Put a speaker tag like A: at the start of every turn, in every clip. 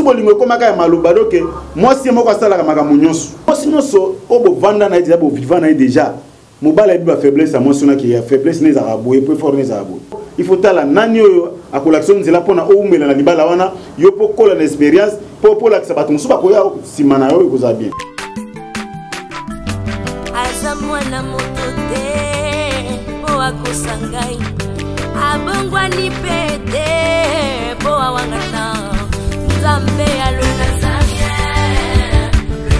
A: bolingo komaka ya maloba donc moi si moko asala makambo nyonso si nyonso obo vanda na déjà bo vivant na déjà mobala bi ba faiblesse à moi sona ki ya faiblesse ne za raboye peu fort ne za raboye il faut tala nani oyo akolakson nzela pona oumela na libala wana yo po kola na expérience po la ça bato musuba ko ya simana yo ikoza bien
B: azamwana motote po akosangai abongwa ni pete po awangata Zambe à le Nazarien, le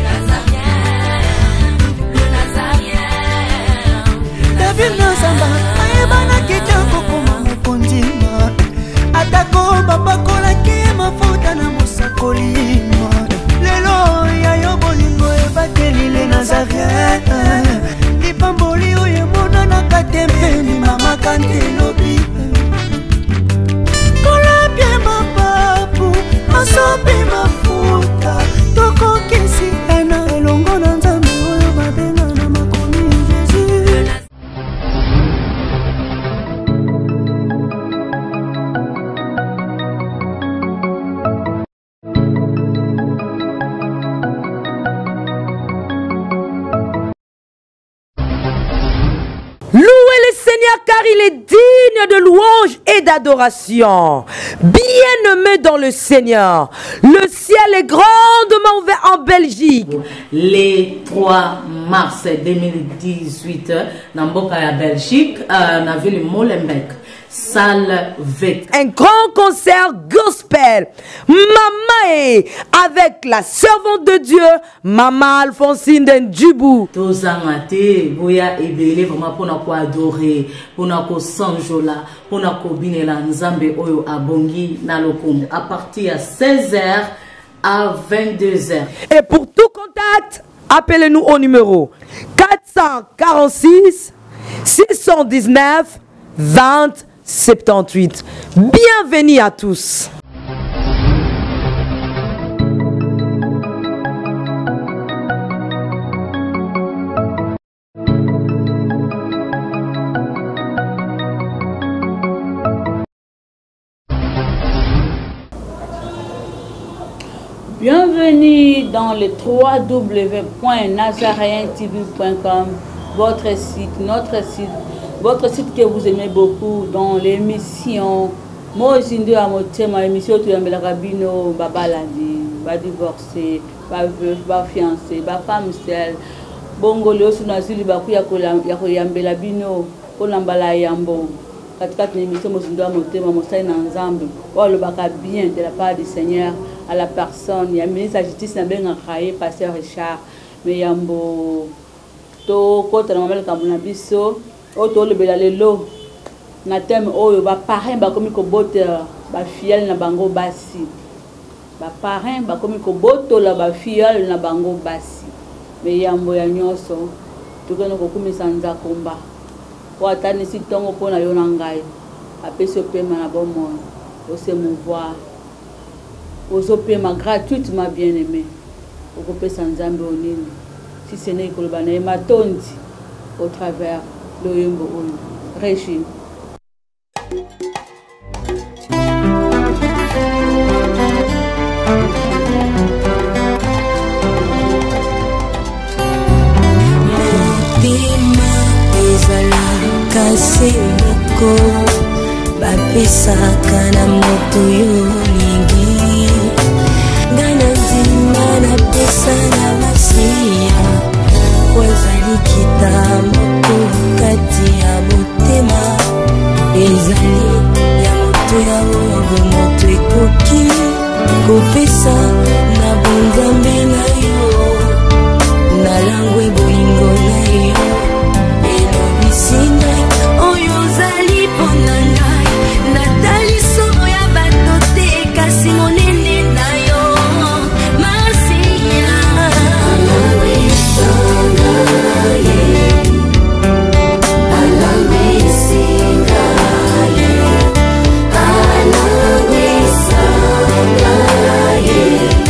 B: Nazarien.
C: David Nazamba, aebana kitoko kuma mukondima. Atako babakola ki mafuta na musakolima. Lelo ya yobolingo ebateli le Nazarien. Lipamboli oye mona na katembe ni mama kantelobi. Kola bien mapapu. Asope mafuta toko kesi ena elongo na nzambe oyo babenga na makomi Jésus.
D: Louez le Seigneur car il est digne de louange et d'adoration. Bien-aimé dans le Seigneur, le ciel est grandement ouvert en Belgique.
E: Les 3 mars 2018, dans la Belgique, dans la ville de Molenbeek, salle V.
D: Un grand concert gospel. Maman avec la servante de Dieu, Maman Alphonsine Ndjibou.
E: Tous amate, boya ebele vraiment pour nous adorer, pour nous sanjola, pour nous binela nzambe oyo abongi na lokumu à partir de 16h à 22h.
D: Et pour tout contact, appelez-nous au numéro 446 619 20 78. Bienvenue à tous.
F: Bienvenue dans le www.nazarientv.com, votre site, notre site, votre site que vous aimez beaucoup dans l'émission Mozindo Amotema, émission où tu as rabino, babalandi, ba divorcé, ba veuf, ba fiancé, ba femme seule, bongo leo sunazili baku ya koyambela bino, kolambala yambo. Katikati l'émission Mozindo Amotema, mosai na nzambe, walo baka bien de la part du Seigneur à la personne. Il y a le ministre de la Justice, Pasteur Richard, mais yambo to kota na mamela kambuna biso o to le belalelo na thème oyo ba parrain ba komi ko boter ba fiel na bango basi ba parrain ba komi ko botola ba fiel na bango basi me yambo ya nyoso to kono ko kumisa nza komba o atani si tongo pona yo na ngai apeso pema na bomo o se mouvoir o so pema gratuitement bien aimé o ko pesa nzambe onini si ce n'est que le banane matondi au travers le yembo régime.
B: Motema ezala kasi moko bapesaka na moto yo lingi ngana nzima na pesa na masiya wazali kitambo kati ya motema ezali ya moto ya ogo moto ekoki kopesa na bonzambe na yo na langwe bolingo na yo elobisi ngai oyo ozali mpona ngai natali somo ya bato te kasi monene na yo masiya yeah.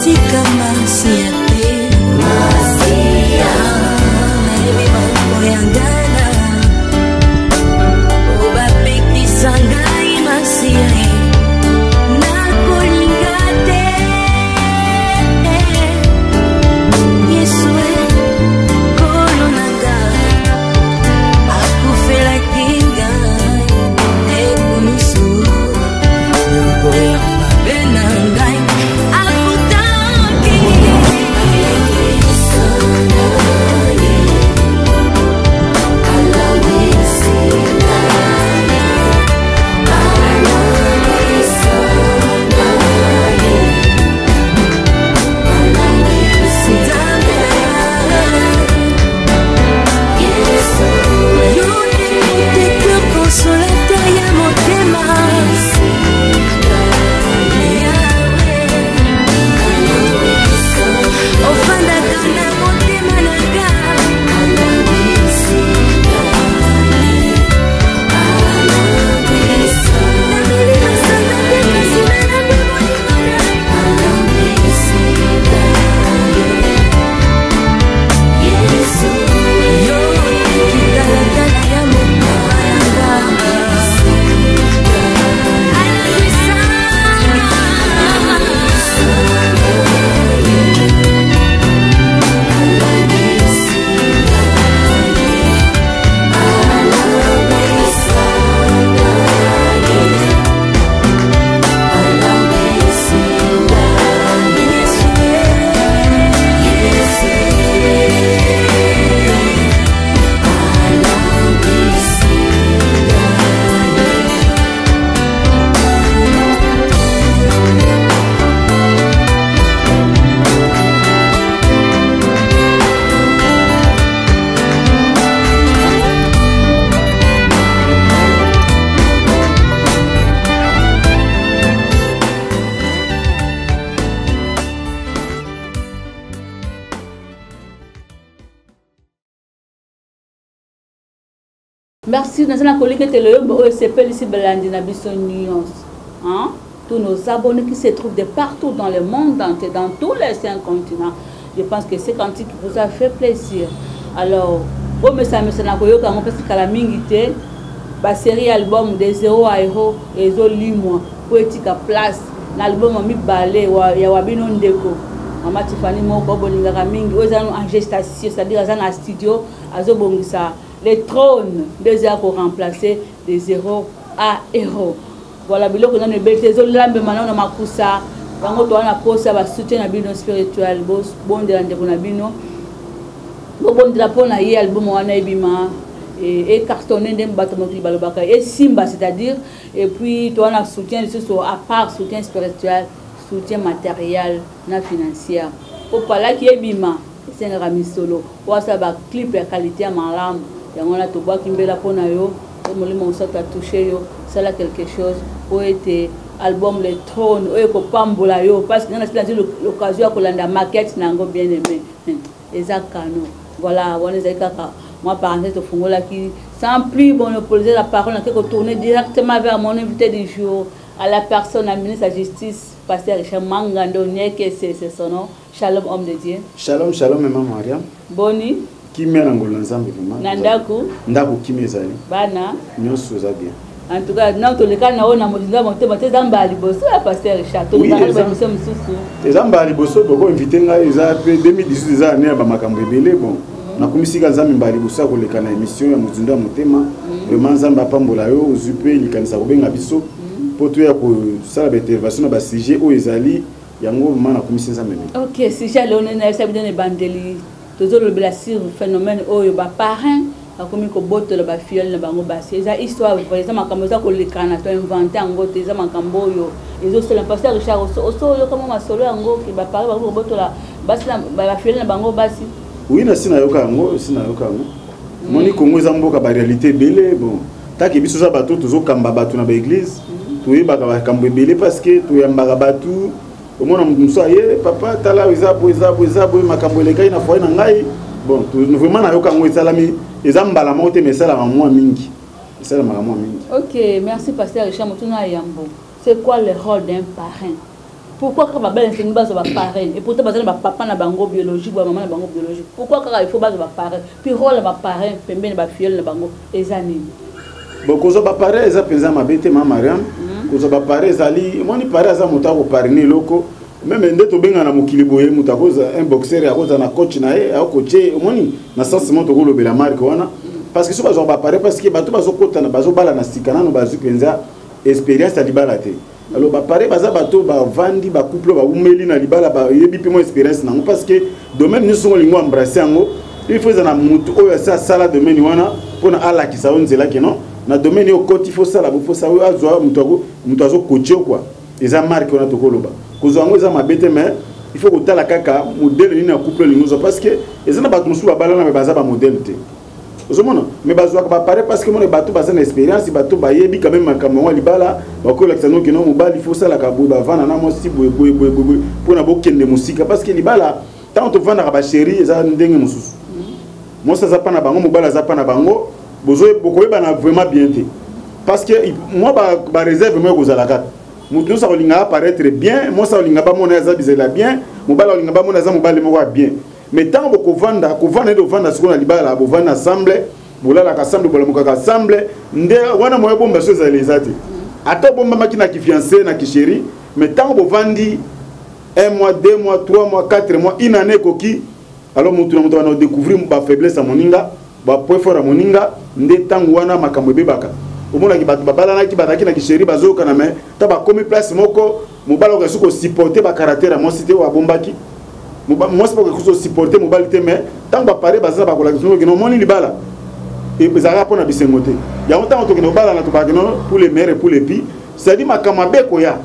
B: tika masia te masia nayebi makambo ya ngana obapekisa ngai masia nakolinga te Yesu kolo na ngai akufelaki ngai ekunisu oya mabe na ngai
F: Merci, nous avons collègue que le OSP ici Belandi na biso nuance. Hein? Tous nos abonnés qui se trouvent de partout dans le monde entier, dans tous les 5 continents. Je pense que c'est cantique qui vous a fait plaisir. Alors, au message na koyoka ngo parce que la mingité ba série album de 0 à héros et zo limwa poétique place l'album mi balé ya wabino ndeko. Mama Tiffany moko bolinga mingi ozana en gestation, c'est-à-dire azana studio azobongisa les trônes des heures pour remplacer des 0 à héros. Voilà, biloko na nebete zo lambe manana makusa bango to wana posa ba soutien na bino spirituel boss bon de ndeko na bino bon de la pona ye album wana ebima et cartonné dem bato mokili balobaka et simba, c'est-à-dire et puis to wana soutien sur à part soutien spirituel, soutien matériel na financier pour pala ki ebima c'est un rami solo pour ça ba clip ya qualité ya malamu yango na to boa kimbela pona yo molimo osata toucher yo sala quelque chose pour être album le trône o pambola yo parce que on a l'occasion de kolanda maquette nango bien aimé ezakano voilà on les kaka moi parenthèse to fungola qui sans plus monopoliser la parole on peut tourner directement vers mon invité du jour à la personne la ministre de la justice pasteur Richard Mangando que c'est son nom. Shalom homme de Dieu.
A: Shalom shalom maman Mariam.
F: Boni
A: Kimia ngolo nzambe vraiment.
F: Nandaku.
A: Ndaku kimia zali.
F: Bana.
A: Nyonso za bien.
F: En tout cas, dans tous les cas, on a monté Zamba Liboso, pasteur Richard. Tout le monde
A: est Zamba Liboso, beaucoup invité nga 2018 za année ba makambo ebele bon. Na komisika nzambe mbali bosa ko leka na émission ya muzunda motema. Vraiment nzamba pambola yo ozupe likanisa ko benga biso. Poto ya ko sala ba intervention na ba sujet o ezali yango vraiment na komisika nzambe.
F: OK, sujet là on est ça bien bandeli. Toujours le blessure phénomène oyo ba parrain comme ko boto la ba fiole na bango basi eza histoire par exemple comme ça ko lekana to inventer ngo te za makambo yo ezo c'est le pasteur Richard oso comme ma solo ngo ki ba parler bango boto la basi ba fiole na bango basi
A: oui na sina yoka ngo moni Congo eza mboka ba réalité belé bon taki biso za bato tozo kamba bato na ba église to yeba ka kambo belé parce que to yamba bato au moins muso aye papa tala eza bo makambo lekai na foi na ngai bon vraiment na yoka ngo ezalami ezambala mote mesala mamwa mingi mesala mamwa mingi.
F: OK, merci pasteur Richard Motuna Yambo. C'est quoi le rôle d'un parrain? Pourquoi quand babel enseigne base va pareil et pourtant bazana ba papa na bango biologique ba maman na bango biologique. Pourquoi quand il faut base va pareil puis rôle va pareil pembeni ba fiel na bango ezani.
A: Bon kozo ba pareil eza penza mabete mama Mariam. Kozo ba pareil ezali moni pareil za mutako parni loko. Même ndeto benga na mokili boye mutakoza un boxeur ya koza na coach na ye a coacher moni na sens moto ko lobela marque wana parce que so bazo ba pareil parce que bato bazo kota na bazo bala na sikana no bazo penza expérience ya libala te. Alors ba pareil baza bato ba vandi ba couple ba umeli na libala ba yebi pe mo expérience nango parce que domaine ni songo lingo embrasser ngo il faut za na mutu oyo sa sala domaine wana pona ala ki sa onzela ke non na domaine yo koti il faut sala bo faut sa oyo azwa mutu azo coacher quoi eza marque wana to koloba kozwango eza mabete mais il faut kotala kaka modèle ni na couple lingo parce que eza na bato musu ba bala na baza ba modèle te ozomona mais bazwa ba pareil parce que mon bato baza na expérience bato ba yebi quand même makambo wa libala ba ko laksano ke non mobali il faut sala ka bo ba vana na mo si boy pona bo kende musika parce que libala tant to vana ba chérie eza ndenge mususu mo sa za pa na bango mobala za pa na bango bozo boko ba na vraiment bien te parce que moi ba réserve moi kozala kaka mutu sa kolinga apparaître bien moi sa kolinga ba mona za bizela bien mobala kolinga ba mona za mobali mo bien mais tant que kovanda de vanda ce qu'on a libala bo vanda ensemble bolala ka ensemble bola muka ensemble nde wana moyo bomba so za lezati ata bomba makina ki fiancé na ki chéri mais tant que vandi 1 mois 2 mois 3 mois 4 mois une année koki alors mutu na mutu va découvrir ba faiblesse à moninga ba point fort à moninga nde tangu wana makambo bebaka omona ki bato babala na ki bataki na ki chéri bazoka na mais ta ba komi place moko mobala ko suko supporter ba caractère mo cité wa bombaki moi c'est pas que je supporter mobile mais tant que parler baza ba kola que non moni libala et bezara pona bisengote ya longtemps to que no bala na to ba pour les mères et pour les filles c'est dit makamabe koya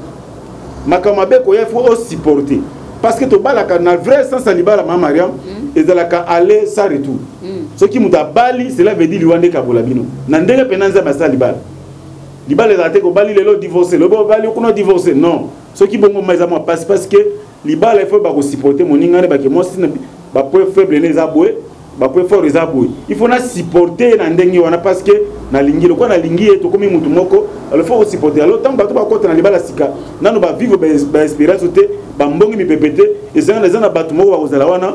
A: il faut supporter parce que to bala ka na vrai sens libala ma Mariam et de la ka aller sans retour ce qui muta bali cela veut dire liwande ka bolabino na ndenge penanza ba sa libala les até ko bali lelo divorcer le bali ko no divorcer non ce qui bongo mais moi parce que libala il faut ba ko supporter moninga ne ba ke mo sina ba point faible les aboué ba point fort les aboué il faut na supporter na ndenge wana parce que na lingi ko na lingi to komi mutu moko il faut supporter alors tant ba to ba ko na libala sika nanu ba vivre ba espérance te ba mbongi mi pepete et ça na ba to moko ba ko zala wana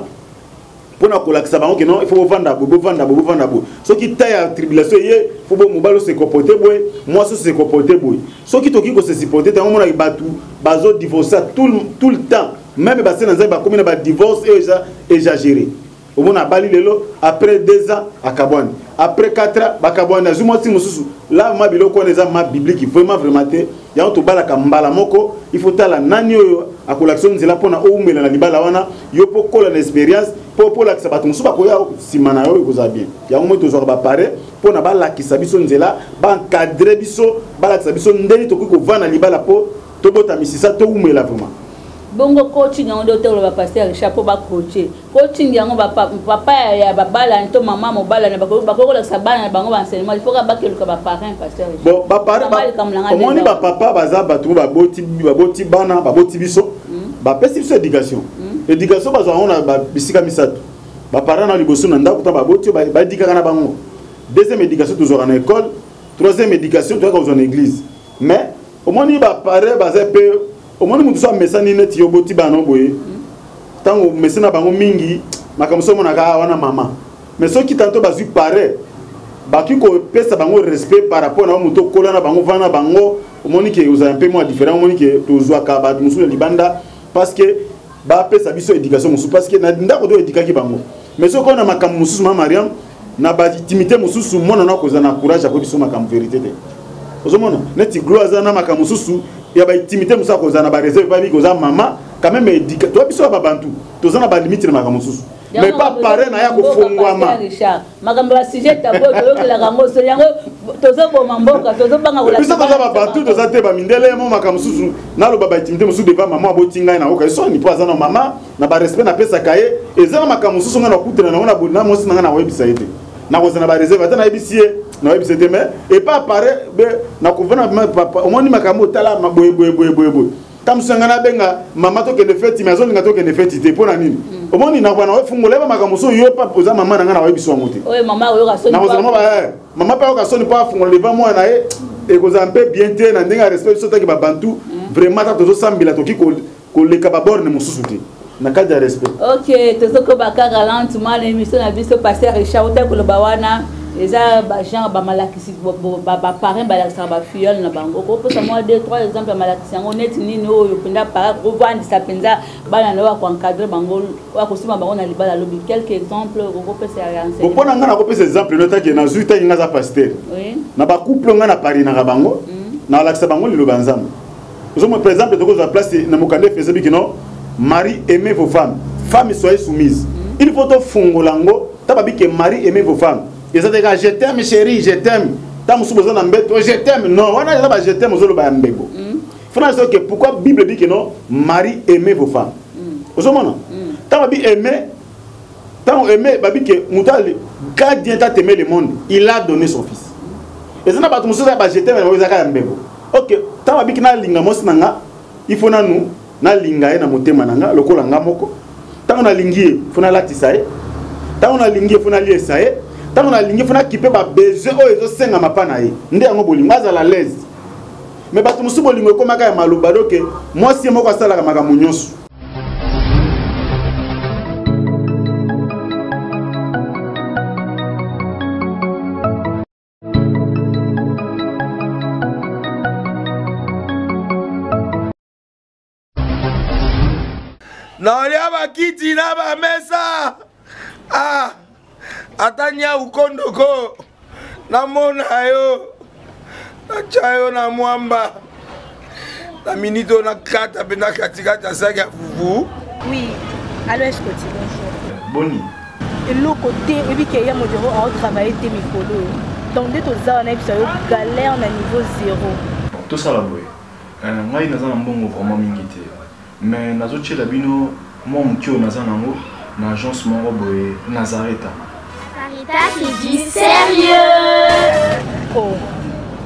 A: pona ko lakisa bango que non il faut vendre bo ce qui taille à tribulation il faut bo mobalo se comporter boy moi se comporter boy ce qui to ki ko se supporter tant mona batu bazo divorcer tout le temps même ba sena ba comme ba divorce et exagéré au mona bali lelo après 2 ans akabwana après 4 ans bakabwana azumo ti mususu là ma biloko les ma biblique vraiment te ya to bala ka mbala moko il faut tala nani oyo akolakson nzela pona oumela na libala wana yo pokola na expérience pour la kisabatu musu ba koya simana yo koza bien ya mo to zo ba pare pona ba la kisabiso nzela ba encadrer biso ba la kisabiso ndeni to ko vana libala po to bota misisa to oumela vraiment
F: bongo coaching yango de tolo ba passer chapeau ba coaching yango ba papa ya ba bala to mama mo bala na ba ko la sabana bango ba enseignement il faut ka ba ke ba parrain passer
A: bon ba parrain ba moni ba papa baza ba tu ba boti bana ba boti biso ba pesi biso éducation éducation bazo on a ba bisika misato ba parrain na liboso na ndako ta ba boti ba dikaka na bango deuxième éducation toujours en école troisième éducation tu vas en église mais au moni ba parrain baza pe au moins nous sommes messani net yo boti bano boye tango mesina bango mingi makamso mona ka wana mama mais ceux qui tanto bazu pare ba ki ko pesa bango respect par rapport na muto kola na bango vana bango au moins que vous avez un peu moins différent au moins que to zwa ka ba musu libanda parce que ba pesa biso éducation musu parce que na ndako do éducation bango mais ceux qu'on a makam musu ma Mariam na ba intimité musu mona na ko za na courage ko biso makam vérité te ozomona neti gloire za na makam musu ya ba intimité musa ko zana ba réserve ba bi ko za mama quand même éduqué toi biso ba bantu to zana ba limite na makamususu mais pas paré na ya ko fongwama
F: makambo ba sujet tabo to la rango so yango to zo bo mamboka to zo banga ko la
A: biso ba bantu to za te ba mindele mo makamususu na lo ba intimité musu devant mama bo tinga na ko so ni po zana mama na ba respect na pesa kaye e zana makamususu ngana kutena na ona bona mo sinanga na website ite na ko zana ba réserve ata na ebisie na website mais et pas paré be na ko vena papa o moni makambo tala maboye tamsangana benga mama to ke de fête maison nga to ke de fête te pona nini o moni na bana we fungola ba makambo so yo pa poza mama na ngana wa biso ngote
F: oye mama oyo ka soni
A: na kozama ba mama pa ka soni pa fungola leva mo na e ko za un peu bien te na ndenga respect so ta ke ba bantu vraiment ta to sambila to ki ko koleka ba borne mosusu te na cadre de respect.
F: OK, tozoko bakara lentement l'émission na biso passer Richard Otel ko bawana eza ba genre ba malakisi ba parrain ba lakisa ba filleul na bango ko posa moi 2 3 exemples malakisi ngo net nini oyo penda para ko vandi sa penza bana na wa ko encadrer bango wa ko sima bango na libala lobi quelques exemples ko pesa renseigner.
A: Bon pona ngana ko pesa exemple nota ke na zuita inga za pasteur.
F: Oui.
A: Na ba couple ngana Paris na bango na lakisa bango lilo banzam. Nous sommes par exemple de la place na mokande faisait bi non mari aimez vos femmes, femmes soyez soumises. Il faut to fongolango tababi que mari aimez vos femmes. Et ça dit je t'aime chérie, je t'aime. Ta musu besoin d'embêter, je t'aime. Non, on a pas je t'aime aux ba mbego. Franchement que pourquoi Bible dit que non mari aimez vos femmes. Au moment tababi aimer tant aimer babi que mutali gardien t'a aimé le monde, il a donné son fils. Et ça n'a pas musu ba je t'aime mais za mbego. OK, tant babi que na linga mos nanga, il faut na nous na linga na motema nanga lokola ngamoko. Tant na lingi, faut na latisa e. Tant na lingi, faut na liesa e. Tant on a ligné fona kipe ba besoin o ezo senga mapana ye nde yango bolingo azala l'aise mais bato musu bolingo ko maka ya maluba donc moi si moko asala ka maka munyoso
G: na ya bakiti na ba mesa atanya ukondoko namona yo nachayo na mwamba na minito na kata pena katikata saka fufu.
H: Oui, alors est-ce que tu bonjour
A: boni
H: et le côté et puis qu'il y a mon bureau à travailler tes micros donc dès que ça on a eu galère na niveau 0
I: tout ça la boy ngai naza na mbongo vraiment mingi te mais nazo chela bino moi mukio naza nango na agence moko boye Nazareta.
J: C'est du sérieux.
H: Oh.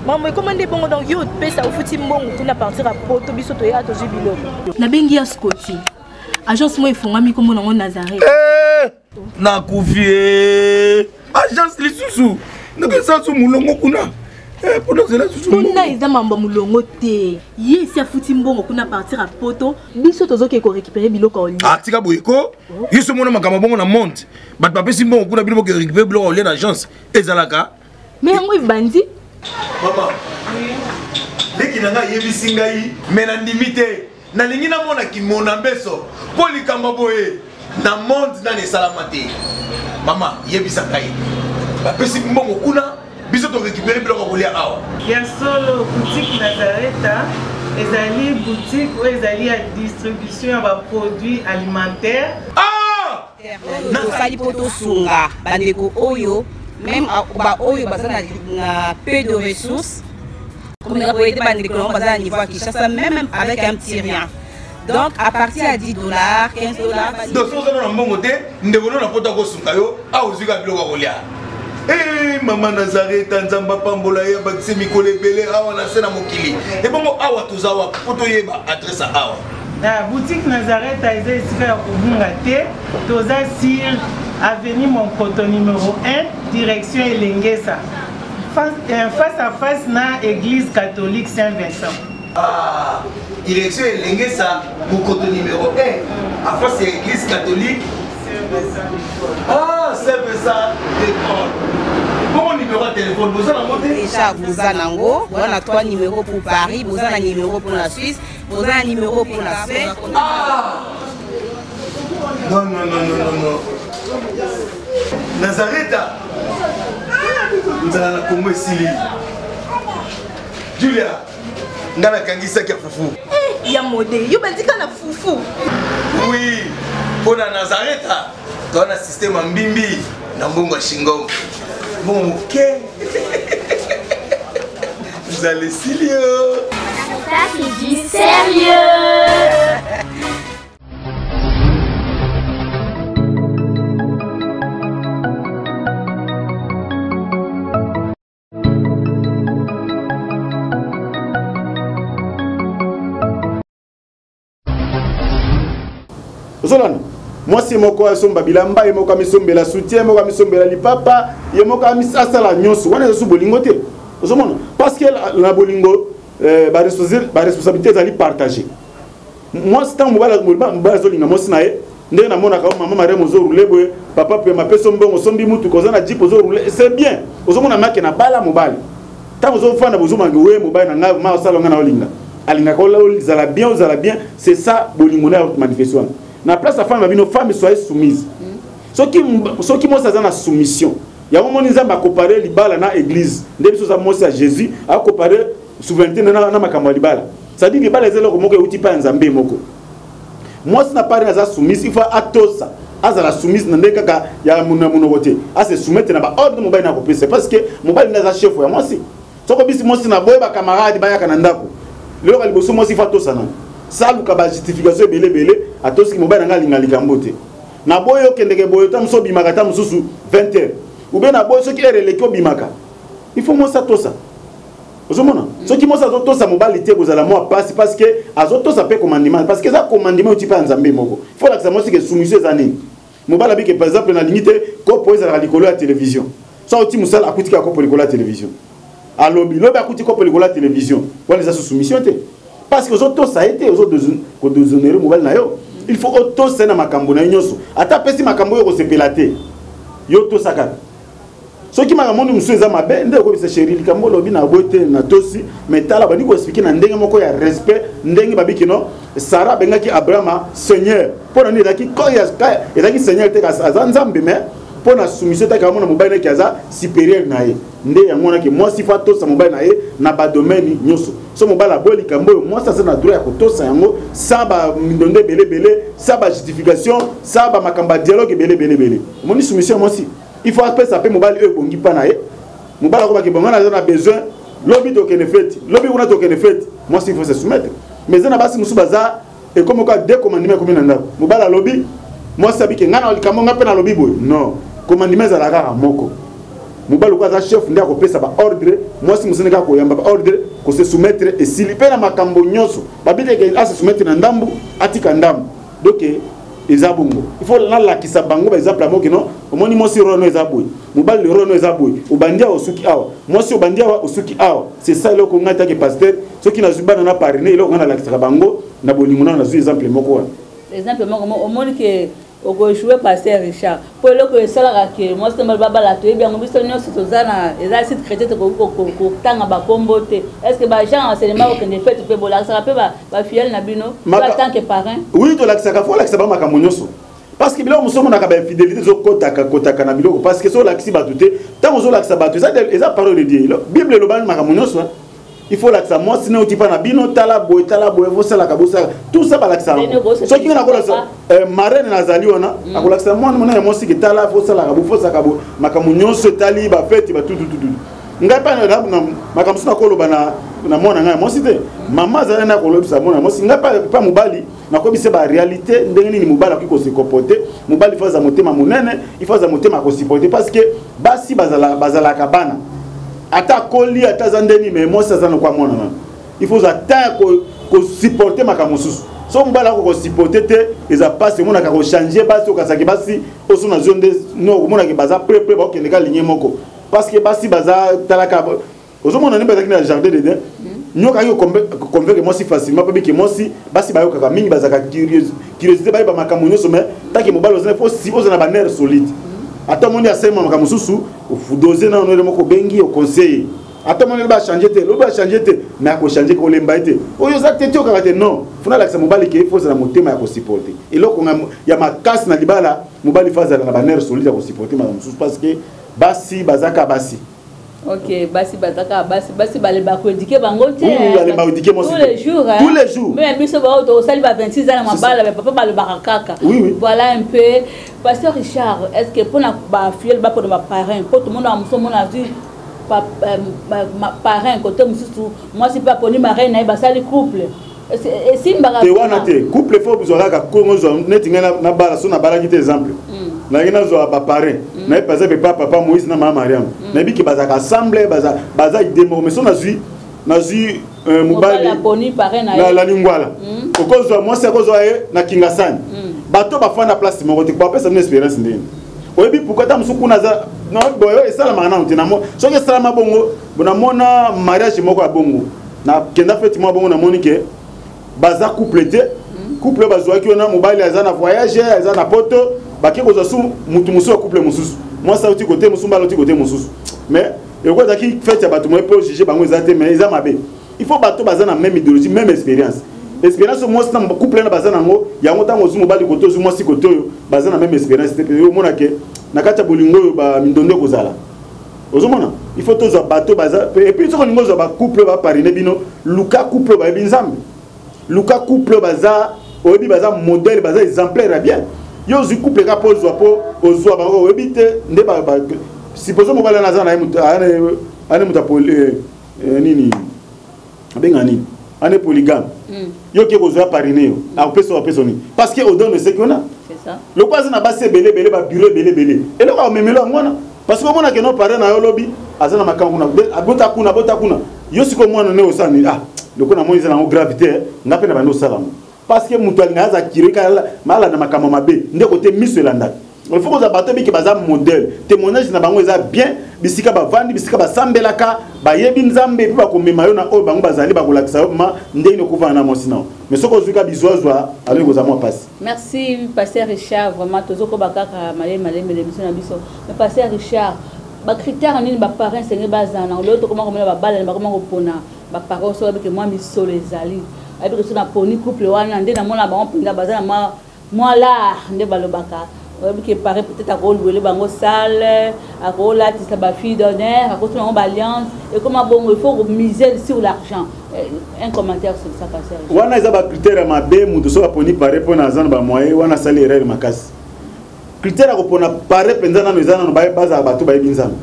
H: Maman, comment est bon donc yo pesa au fouti mbongo pour na partir à poto biso to ya to jubilo.
E: Na bengi ya Scotty. Agence moi ifonga mi comme na Nazareth.
G: Na kufie. Agence lisusu. Na kesa su mulongo kuna. Pour nous là susu.
E: Kuna eza mamba mulongo te. Ye si afuti mbongo kuna partir à poto biso tozo ke ko récupérer biloko oli.
G: Ah tika boyeko. Yeso mona makamba bongo na monte. Bat papa si mbongo kuna biloko ke récupérer biloko oli na agence. Ezalaka.
E: Mais yango bandi.
G: Maman. Deki nanga yebisi ngai mena limité. Na lingi na mona ki mona mbeso. Poli kamba boye. Na monde na ne salamate. Mama yebisa ngai. Papa si mbongo kuna biso to récupérer biloko kolia awa.
K: Ya solo boutique Nazareta ezali boutique où ezali à distribution ya produits alimentaires.
G: Ah!
L: Tosali poto sunga bandeko oyo même ba oyo bazana na peu de ressources comme la boyete bandeko on bazana niveau à Kinshasa même avec un petit rien. Donc à partir à $10, $15.
G: Donc so na mbongo te ndebono na poto ko sunga yo a ozika biloko kolia. Eh maman Nazareta nzamba pambola ya bakise mikole belé awa na sena mokili. Et bongo awa tozawa poto yeba adresse awa.
K: La boutique Nazareta est ici à Kubungate, toza sur avenue Monkoto numéro 1, direction Elengesa. Face à face na église catholique Saint-Vincent.
G: Ah, direction Elengesa, Monkoto numéro 1, à face à l'église catholique Ah, Saint-Vincent d'école. Bon numéro de téléphone, vous avez monté
L: déjà, vous avez on a 3 numéros pour Paris, vous avez un numéro pour la Suisse, vous avez un numéro pour la Suède.
G: Ah! Non. Nazareta. Nous allons la Congo ici. Julia, nous allons kangisa kia fufu.
H: Eh, ya modé, yo bandika na fufu.
G: Oui, pour la Nazareta, tu as un système en bimbi, dans Bongo Shingo. Bon, ok. Vous allez Silio.
J: Ça c'est du sérieux.
A: Moi c'est mon quoi son babilamba et mon comme son bela soutien mon comme son bela lipapa et mon comme ça la nyonso on est sous bolingoté parce que la bolingo ba responsabilité est partagée moi c'est tant mobala zolinga moi sinae ndenge na mona ka maman Maria mozo rouler boye papa pe ma peso mbongo sombi mutu kozana jeep ozo rouler c'est bien ozo mona make na bala mobali tant ozo fanda bozo mangi we mobali na nga ma sala nga na olinga alinga ko la zala bien c'est ça bolingo na manifestation na place la femme bino femme soyez soumise ceux qui mo ça na soumission ya mo moni nzamba comparer libala na église ndebi so ça mo ça Jésus a comparer souveraineté na makambo libala ça dit libala ezelo ko moko uti pa nzambe moko moi si n'a pas rien soumise il faut atosa azala soumise na ndeka ka ya muno côté a se soumettre na ba ordre mobile na kopesa c'est parce que mobile na za chef ya moi si soko bisi moi si na boye ba camarade ba ya kana ndako lelo ka liboso moi si fa tosa na salu ka ba justification belé atosi mobile na linga likambote na boye okendeke boye tam so bimaka tam susu 20h ou bien na boye so ki erele ko bimaka il faut moi ça tosa ozomona so ki moi ça tosa mobile te kozala moi passe parce que azoto ça peut commandement parce que ça commandement tu pas nzambe moko il faut la que ça moi c'est que soumission zani mobile abi que par exemple na limite ko poser la likolo ya télévision so oti musala akutika ko likolo ya télévision alobi lobi akutika ko likolo ya télévision wala za soumission te parce que ozoto ça a été ozoto ko déshonorer mobile na yo il faut auto sena makambo na nyoso ata pesi makambo yo ko sepelate yo to saka so ki makambo ni musu eza mabe nde ko bisa chéri likambo lobi na bote na tosi mais tala ba ni ko expliquer na ndenge moko ya respect ndenge babiki no Sarah bengaki Abraham Seigneur pour ni daki ko ya ezaki Seigneur te ka azanzambe mais pour na soumission ta kamona mobile ki aza supérieur na ye nde ya mona ki moi si fa to sa mobile na ye na ba domaine nyoso so mobile a boli kambo moi ça c'est na droit ya ko to sa yango ça ba mindonde belé ça ba justification ça ba makamba dialogue belé moni soumission moi si il faut appeler ça pe mobile e bongi pa na ye mobile ko ba ki bonga na besoin lobby to kene fait lobby kuna to kene fait moi si il faut se soumettre mais ça na basi musu baza et comme quoi deux commandements comme nanda mobile a lobby moi sabi ke ngana likambo ngape na lobby boy non commandement za la gara moko mobile ko za chef ndia ko pesa ba ordre moi si musene ka ko yamba ba ordre ko se soumettre et s'il peut na makambo nyoso babide ke a se soumettre na ndambu atika ndambu donc ezabungo il faut la ki sabango par exemple amoki non omoni moi si rono ezaboy mobile le rono ezaboy obandia osuki awa moi si obandia osuki awa c'est ça le ko ngata ke pasteur ce qui na zubana na pariner ile ko na la ki sabango na bolingo na zu exemple moko
F: exemple moko omoni ke oko jouer pasteur Richard pour le que ça la que moi c'est mal baba la to bien on biso nyo sozana eza site chrétien ko tanga ba kombote est-ce que ba gens enseignement au kende fait pe bola ça peut ba fiel na bino ba tant que parrain
A: oui to la ça faut la ça ba makamonyoso parce que bilo musomo na ka ba fidélité zo kotaka na bilo parce que so la kisi batute tant zo la ça batu ça parole de Dieu Bible le ban makamonyoso il faut l'accès moi sinon tu pas na bino tala boy faut ça la kabosa tout ça ba l'accès so ki na ko la marraine nazali ona akola l'accès moi na moi si que tala faut ça la kabo faut ça kabo makamunyo so tali ba fête ba tout ngai pa na makamusu na kolo bana na mona ngai moi cité maman zana na kolo bisa mona moi si ngai pa mobali na ko bisa ba réalité ndenge ni mobali ko se comporter mobali faut za motema monene il faut za motema ko supporter parce que basi bazala kabana ata koli ata zandeni mais moi ça na kwa mona il faut attendre ko supporter makamususu so mbala ko supporter te eza passe mona ka ko changer basi okasaki basi osuna zonde no mona ke baza pré ba okende ka ligne moko parce que basi baza talaka ozomona ni bazaki na jardin de Dieu nyoka yo convaincre moi si facilement parce que moi si basi ba yo kaka mingi bazaka curiosité ba makamunyo so mais taki mobalo zone faut si ozana ba nerf solide ata moni asema makamususu doser na onele moko bengi au conseil ata moni ba changer te lo ba changer te mais ako changer ko lemba te oyo za te okaka te non funa la mobali ke faut na motema ya ko supporter et loko ya makasi na libala mobali faza na ba nerf solide ko supporter makamususu parce que basi bazaka basi
F: ok basi bazaka basi baleba ko éduquer bango te
A: oui baleba éduquer moi
F: tous les jours
A: tous les jours
F: mais biso ba au sali ba 26 ans na mabala papa baleba kaka voilà un peu pasteur Richard est-ce que pour na ba fiel ba pour ma parrain pour tout le monde a musomo na vu parrain côté mususu moi c'est pas pour ni marraine na ba sali couple et si mbara
A: te wana te couple faut besoin ka kongo zo netinga na bala so na bala ngite exemple na ngina zo ba parrain na par exemple papa Moïse na mama Mariam na biki bazaka assemblée baza idemo mais so na zui mobali
F: la poni parrain
A: na la lingwala okozo moi c'est kozo na kingasani bato ba fana place moko te kwa pesa une expérience ndeni oyebi pourquoi ta musuku na za no boyo esala mana ntina mo so ke sala mabongo bona mona mariage moko ya bongo na kenda fête mo bongo na moni ke baza couple te couple bazwaki on a mobile azana voyage azana poto baki ko zasu mutu musu couple mususu moi ça uti côté musu mbalo uti côté mususu mais et quoi zaki fait ya bato moi pour juger bango ezate mais eza mabe il faut bato bazana même idéologie même expérience moi c'est un couple na bazana ngo yango tango zu mobile côté zu moi si côté bazana même expérience te yo mona ke na kata bolingo ba mindondo kozala ozomona il faut tous bato baza et puis to kolingo za ba couple ba pariner bino luka couple ba binzambe luka couple baza oyebi baza modèle baza exemplaire bien yo zu couple ka pose po ozwa bango oyebi te nde ba supposons mobile na zana ane mutapole nini benga nini ane polygame yo ke kozwa pariner yo a peso ni parce que on donne ce qu'on a
F: c'est ça
A: le quoi na ba se belé ba bureau belé et le quoi memelo ngwana parce que mona ke no paré na yo lobi azana makangu na bota kuna yo siko mwana ne osani ah le ko na moiza na gravité ngape na bando salamu parce que mutu alinga za kirika mala na makamo mabe nde côté miso elanda il faut que ça bateau biki baza modèle témoignage na bango eza bien bisika ba vandi bisika ba sambelaka ba yebi nzambe pe ba komema yo na o bango bazali ba kolakisa ma ndenge ko vana mosina mais soko zuka bizwazwa avec vos amours passe.
F: Merci pasteur Richard vraiment tozoko bakaka malé l'émission na biso mais pasteur Richard ba critère nini ba parents senge bazana l'autre comment ba bala ba comment kopona ba parents so avec moi miso les ali avec que na poni couple wana ndé na mona ba on pinga bazana moi là ndé balobaka qui paraît peut-être à rôle le bango sale à rôle là tu ba fille d'honneur à côté on alliance et comment bon il faut miser sur l'argent un commentaire sur ça passer
A: wana za ba critère mabe mutu so aponi pare pona zana ba moyen wana sale erreur makasi critère ko pona pare pendana no zana no ba baza bato ba binzana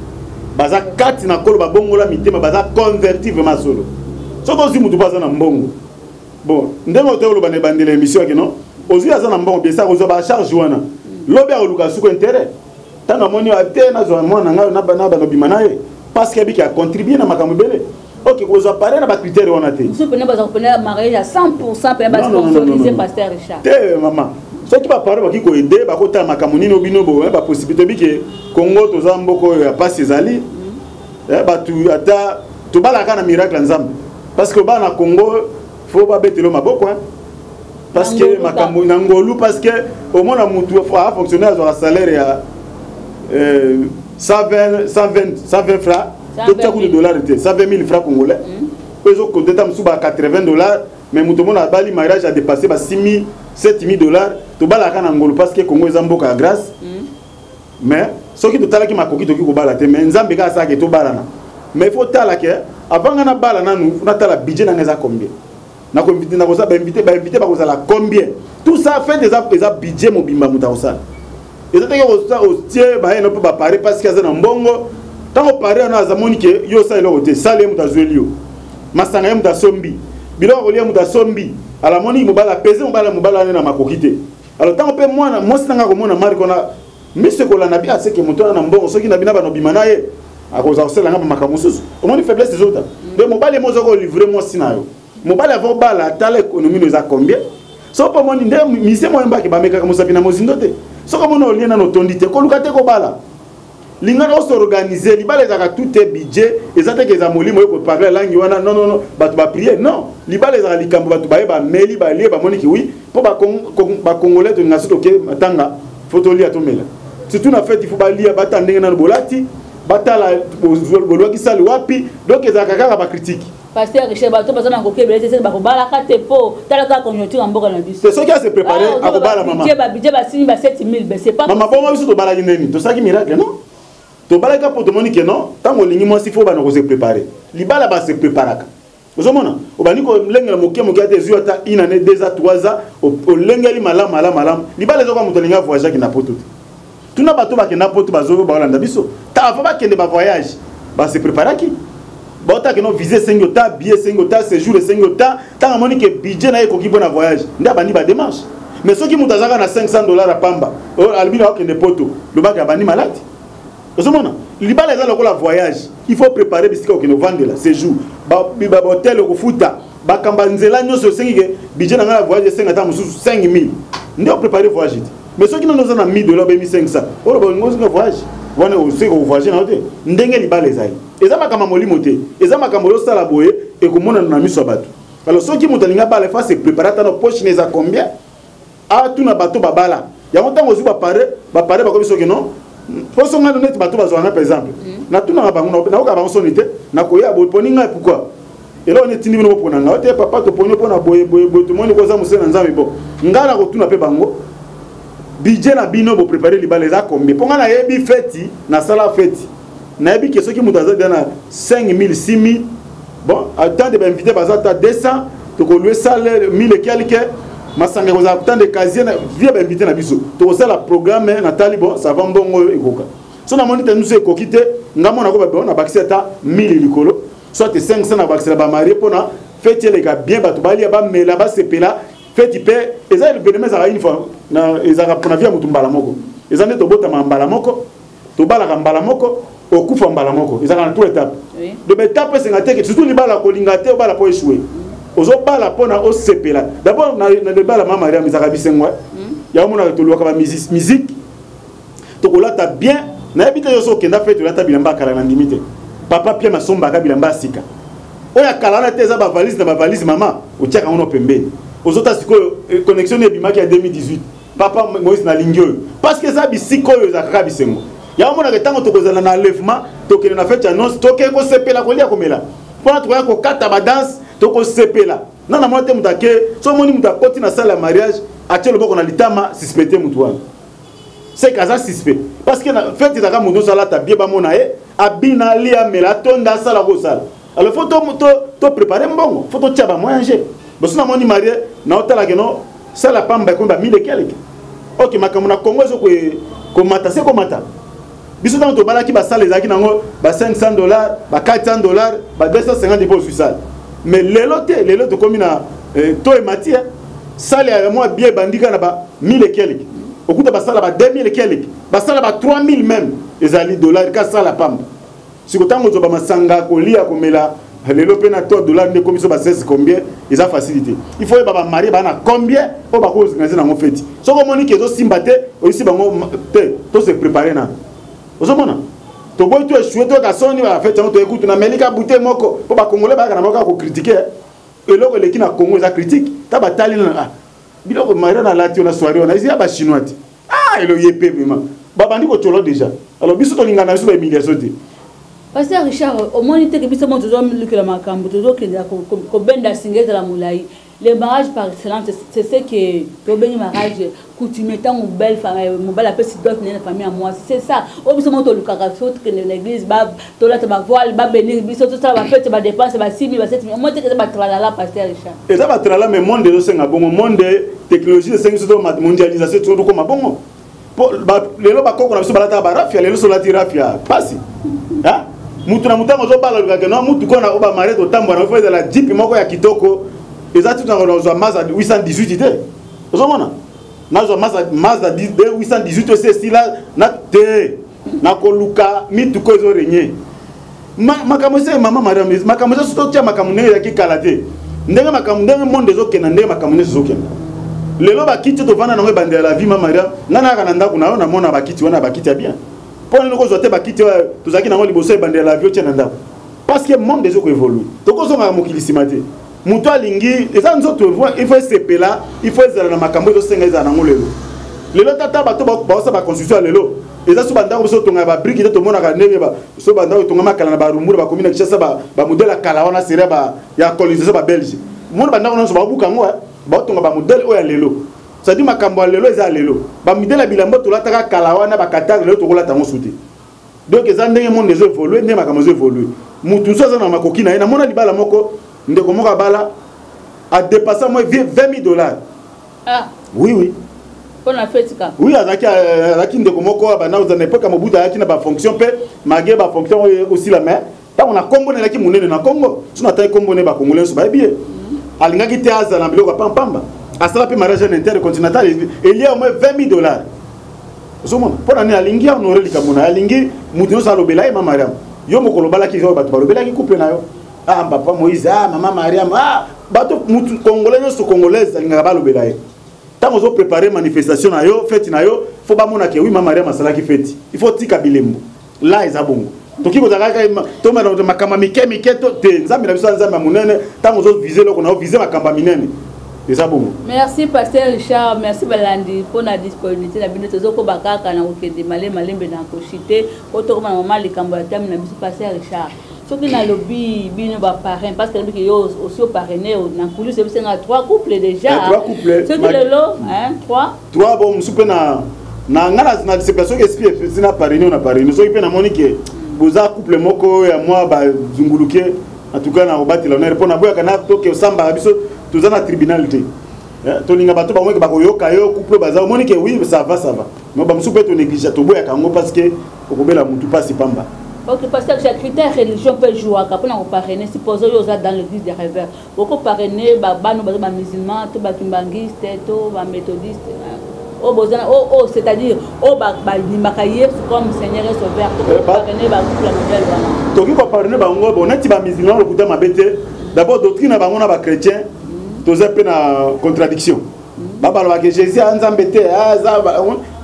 A: baza kati na kolo ba bongola mitema baza converti vraiment solo soko zi mutu baza na mbongo bon ndemo te lo bane bandela émission ke non ozu azana mbongo bien ça ozo ba charge wana lobi aluka suko intérêt tanga moni ate na zo mona nga na bana no bimanaye parce que biki a contribuer na makambo belé OK ko zo paré na ba critère wana te
F: vous prenez ba zo mariage à 100% pe ba sponsoriser pasteur Richard
A: te maman ce qui va parler baki ko aider ba ko ta makambo nino bino bo ba possibilité biki Congo to zamboko ya passe ezali ba tu ata to bala kana miracle nzambe parce que ba na Congo faut pas betelo maboko hein parce que makambo nangolu parce que au moins la mutu a fonctionné à salaire à 120 francs tout à coup de dollars était 120 000 francs congolais ils ont compté tam sous 80 dollars mais mutu mona bali mariage a dépassé 6 000 7 000 dollars to bala kana ngolu parce que Congo ezamboka à grâce mais ce qui totala ki makoki to ki ko bala te mais nzambe ka sa ke to bala na mais il faut tala ke avant ngana bala nanu na tala budget na ngeza combien na ko inviter na ko sa ba inviter ba ko sala combien tout ça fait des budget mobimba muta ko sala et ça te ko sa au tie ba eno pa parler parce que ça na mbongo tango parler na zamoni ke yo sa elo te sale muta zwelio masanga muta sombi bilo ko lia muta sombi ala moni mobala pese mobala na makokite alors tango pe moi sinanga ko mona mari kona mise ko la nabi aseke mutona na mbongo soki na bina ba no bimanaye akoza osela ngaba makamususu omoni faiblesse des autres de mobile mo zoko livrer moi sinayo mobile avant bala tala économie nous a combien so pa moni nde mise mo mbaki ba meka musapi na mozindo te so ko mona oliena no tondite ko lukate ko bala lingana oso organiser libala ezaka tout est budget ezate ke za molimo ko parler langue wana non batu ba prier non libala ezaka likambo batu ba yeba meli ba lie ba moni ki oui po ba congolais to ngaso ke matanga photo lia to mela surtout na fait il faut ba lia batandenge na bolati batala bolwa ki sali wapi donc ezaka kaka ba critique
F: pasteur Richard bato bazana ko kebele te ba ko bala ka te po tala ka conjoncture mboka na biso
A: c'est ce qui a se préparé à ko bala maman
F: budget ba sini ba 7000 ben c'est pas
A: maman bon biso to bala nini to saki miracle non to bala ka pour to moni ke non tango lingi mo si faut ba no se préparer libala ba se préparaka ozomona obani ko lengela moke ate zuata une année 2 ans 3 ans o lengeli malam libala zo ko mutolinga voyage ki na poto tuna bato ba ke na poto bazo ba landa biso ta fa ba kende ba voyage ba se préparer ki bota que non viser 5 ta billet 5 ta séjour 5 ta tant moni que budget na ko ki bona voyage nda bani ba démarche mais ceux qui mutazaka na $500 à pamba albino ko kende poto le ba ka bani malade ozomona libala za lokola voyage il faut préparer bisika ko no vendre la séjour ba hôtel ko futa ba kamba nzela nyoso sengi ke budget na ngala voyage 5 ata mususu 5000 ndio préparer voyage mais ceux qui n'ont pas $1000 ba 1500 oro ba ngozi ka voyage wana aussi ko voyage na hotel ndenge libala ezali ezama kama molimo te ezama kama lo sala boye et ko mona na miso bato alors ceux qui montalinga ba la face préparer ta no poche neza combien a tout na bateau babala ya montant ozu ba paré ba comme ça que non faut son ngana net bateau bazwana par exemple na tout na bango na ko ba sonité na ko ya bo poninga pourquoi et là on est tini no pona nga te papa to ponyo pona boye tout le monde ko za musena nzambe bo ngala ko tuna pe bango budget na bino bo préparer li baleza combien ponga na yebi feti na sala feti na yebi que ceux qui mutaza dana 5000 6000 bon attends de inviter bazata 200 to ko louer salaire 1000 et quelques masanga ko za tant de casier na via inviter na biso to ko sala programme na talibo ça va mbongo ekoka so na monite nous ekokite ngamo na ko ba na bakiseta 1000 likolo soit 500 na bakisela ba marié pona fête les gars bien bato bali ba mela ba sepela fête pe eza le bénémé za une fois na ezaka pona via mutumbala moko ezane to bota mbala moko to bala ka mbala moko okufa mbala moko ezaka na tout étape de étape c'est ngate surtout li bala ko lingate o bala po échouer ozo bala pona o sepela d'abord na le bala mama Maria ezaka bisengwa ya mona to loka ba musique to ko lata bien na ebita yo so kenda fête lata bilamba kala na limite papa pia masomba ka bilamba sika oya kala na teza ba valise mama o tiaka ono pembe ozota siko connexion ne bimaki ya 2018 papa Moïse na lingio parce que ça bisiko yo zakaka bisengo ya mona ke tango to kozala na enlèvement to ke na fête annonce to ke ko sepela ko lia ko mela pona to ko kata ba danse to ko sepela nana mote mutake so moni mutakoti na salle ya mariage atielo boko na litama suspecté mutuana c'est kaza suspect parce que na fête ta ka muno sala ta bien ba mona e abina lia mela tonda sala ko sala alors faut to préparer mbongo faut to tchaba manger parce que na moni marié na hôtel ke no sala pamba ko ba 1000 et quelques OK makamuna Congo zo ko mata c'est ko mata biso dans to balaki ba sala ezaki nango ba $500 ba $400 ba 250 dépôt sur salle mais lelo to komi na to e mati sala ya moi bien bandika na ba 1000 et quelques okuta ba sala ba 2000 et quelques ba sala ba 3000 même ezali dollars ka sala pamba siko tango zo ba masanga ko lia ko mela lelo pe na $100 ne komi so ba 16 combien eza facilité il faut ba marié ba na combien o ba ko organiser na ngo fête soko moni ke zo simbate o isi bango te to se préparer na ozomona to boy to échouer to ka soni ba fête to écoute na melika bouté moko po ba congolais ba kana moko ko critiquer et loko leki na Congo za critique ta ba tali na biloko marié na lati na soirée on a isia ba chinois elo yepe vraiment ba bandi ko tolo déjà alors biso to lingana biso ba humiliation te.
F: Pasteur Richard, au moins il était que biso mo to zo luka la makambo to zo kenda ko benda singeza la moulai. Le mariage par excellence, c'est ce que le mariage coutumier, tant mon belle famille, mon belle appelle si d'autres n'est famille à moi, c'est ça. Au bout de mon temps, le caractère que l'église, bah, tout là, tu vas voir, bah, bénir, tout ça va faire, tu vas dépenser, bah, 6 000, 7 000. Moi, tu vas tralala, pasteur Richard. Et ça va tralala, mais monde de l'océan, bon, monde de technologie, de 5 mondialisation, tout le monde, bon. Les lois, qu'on a besoin de la tabarafia, les lois sur la tirafia, pas si. Hein? Mutuna mutanga zo bala luka no mutu kona oba mare to tambwa na fo la jeep moko ya kitoko ezatu na zo Mazda 818 ite ozomona nazo Mazda 818 c'est style na te na koluka mitu ko zo renye makamose mama madame makamose so tia makamune ya kikalate ndenge makamune monde zo kena ndenge makamune zo kena lelo ba kiti to vana na ngwe bande la vie mama madame nana kana ndako na ona mona ba kiti wana ba kiti ya bien pour nous côté ba kiti to zaki na ngoli boso bande la vie tia na ndako parce que monde zo ko évolue to ko zo nga mokilisima te mutu alingi eza nzoto il faut sepela il faut ezala na makambo to senga ezala nango lelo tata bato ba sa ba construction lelo eza so bandako so tonga ba brique to mona ka ndenge ba so bandako tonga makala na ba rumura ba komina kishasa ba modèle kala wana sera ba ya colonisation ba Belge mona bandako no so ba buka ngo ba tonga ba modèle o ya lelo ça dit makambo lelo eza lelo ba modèle bilambo to lataka kala wana ba kataka lelo to kola tango souté donc eza ndenge monde zo évoluer ndenge makambo zo évoluer mutu so za na makoki na mona libala moko ndeko moka bala a dépassé moi $20,000. Ah oui pour la fête ka
A: oui azaki ndeko moko bana za n'époque mobuta yaki na ba fonction pe magé ba fonction aussi la main tant on a combo na ki munene na Congo so na taille combo ne ba congolais so ba bien alingaki te aza na biloko pamba asala pe mariage intercontinental il y a au moins $20,000 somona pour na alingi honorer likamuna alingi mutu no salo belai mama mariam yo mokolo bala ki zo bato balobela ki couple na yo ah papa Moïse ah maman Mariam ah bato mutu congolais so congolaise ngaka balobela ye tant ozo préparer manifestation na yo fête na yo faut ba mona ke oui maman Mariam asala ki fête il faut tika bilembo là eza bongo toki ko zaka to ma makamba mike to te nzambe na biso nzambe munene tant ozo viser loko na viser makamba minene Et ça bon.
F: Merci Pasteur Richard, merci Balandi pour la disponibilité. La binote zoko bakaka na ukende malé malembe na kochité. Auto comme maman les camboyatam na biso Pasteur Richard. Ce qui na lobby bino ba parrain parce que les aussi au parrainé na koulu c'est 3 couples déjà.
A: 3 couples.
F: Ce qui le lot hein 3.
A: 3 bon soupe na ngala na ces personnes qui na parrainé na parrainé. So qui na monique boza couple moko ya moi ba zunguluke en tout cas na obati la on a boya kana to ke samba biso tous en tribunalité. To linga bato ba mo ke ba koyoka yo couple baza monique oui ça va. Mais ba soupe to négliger to boya kango parce que okobela mutu pasi pamba.
F: Ok, parce que chaque critère religion peut jouer à capon on parrainer supposons yo za dans l'église des rêveurs. Beaucoup parrainer ba no ba musulman, to ba kimbangiste, to ba méthodiste. C'est-à-dire c'est comme Seigneur et Sauveur pour parrainer ba couple modèle vraiment.
A: Donc il faut parrainer ba ngo bon neti ba musulman le kuta mabete. D'abord doctrine ba ngona ba chrétien to za pe na contradiction. Ba ba que Jésus a nzambete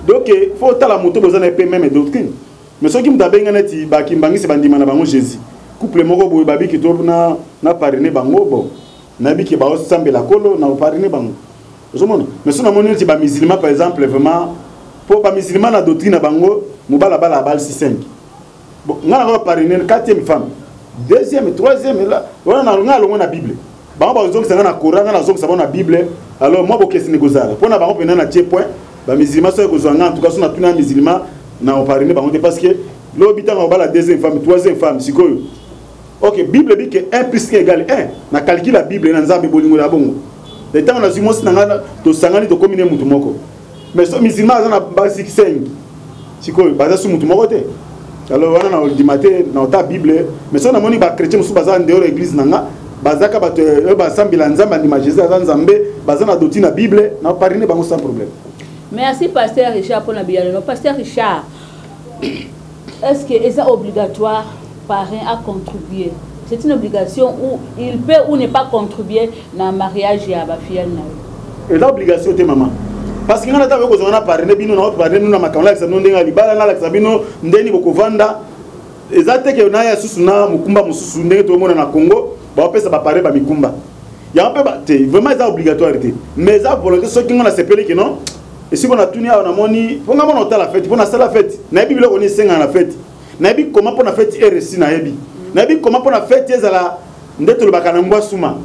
A: donc il faut ta la moto besoin de même doctrine. Mais ceux qui me tabenga neti ba kimbangi se bandima na bango Jésus. Couple moko boy babi ki to na parrainer bango bon. Na bi ki ba osambela kolo na parrainer bango. Mais si on a un musulman, par exemple, vraiment, pour les musulmans, la doctrine à Bango, nous avons la balle 6-5. Bon, on a parrainé une 4e femme, 2e, 3e, là, on a la Bible. Bango, par exemple, c'est un Coran, on a la Bible. Alors, moi, je suis négocié. Pour nous, on a un point, les musulmans sont en tout cas, si on a tous les musulmans, on a parrainé parce que l'habitant a la 2e femme, 3e femme, c'est quoi? Ok, Bible dit que 1 plus 1 égale 1. On a calculé la Bible, on a un Bongo. Les temps on a dit moi to sangani to combiner mutu moko mais so musulman na basi 5 siko baza su mutu moko te alors wana na dimate na ta Bible mais so na moni ba chrétien musu baza ndeo l'église nanga bazaka bato ba sambila nzamba ndima Jésus za nzambe baza na doctrine na Bible na pariner bango sans problème.
F: Merci Pasteur Richard pour la bienvenue. Pasteur Richard, est-ce que c'est obligatoire parrain à contribuer? C'est une obligation où il peut ou ne pas contribuer dans le mariage à la fille.
A: Et l'obligation est maman. Parce que nous avons parrainé, nous avons parrainé, nous avons parrainé, nous avons parrainé, nous avons exactement que na ya susuna mukumba mususu ndenge to mona na Congo ba pesa ba paré ba mikumba ya un peu vraiment c'est obligatoire mais ça volonté ceux qui ont la CPL que non et si on a tuni on a moni pour nga mona la fête pour na la fête na bible on est 5 à la fête na bi comment pour la fête RC na yebi na bi comment pour la fête ezala ndeto le bakana mbwa suma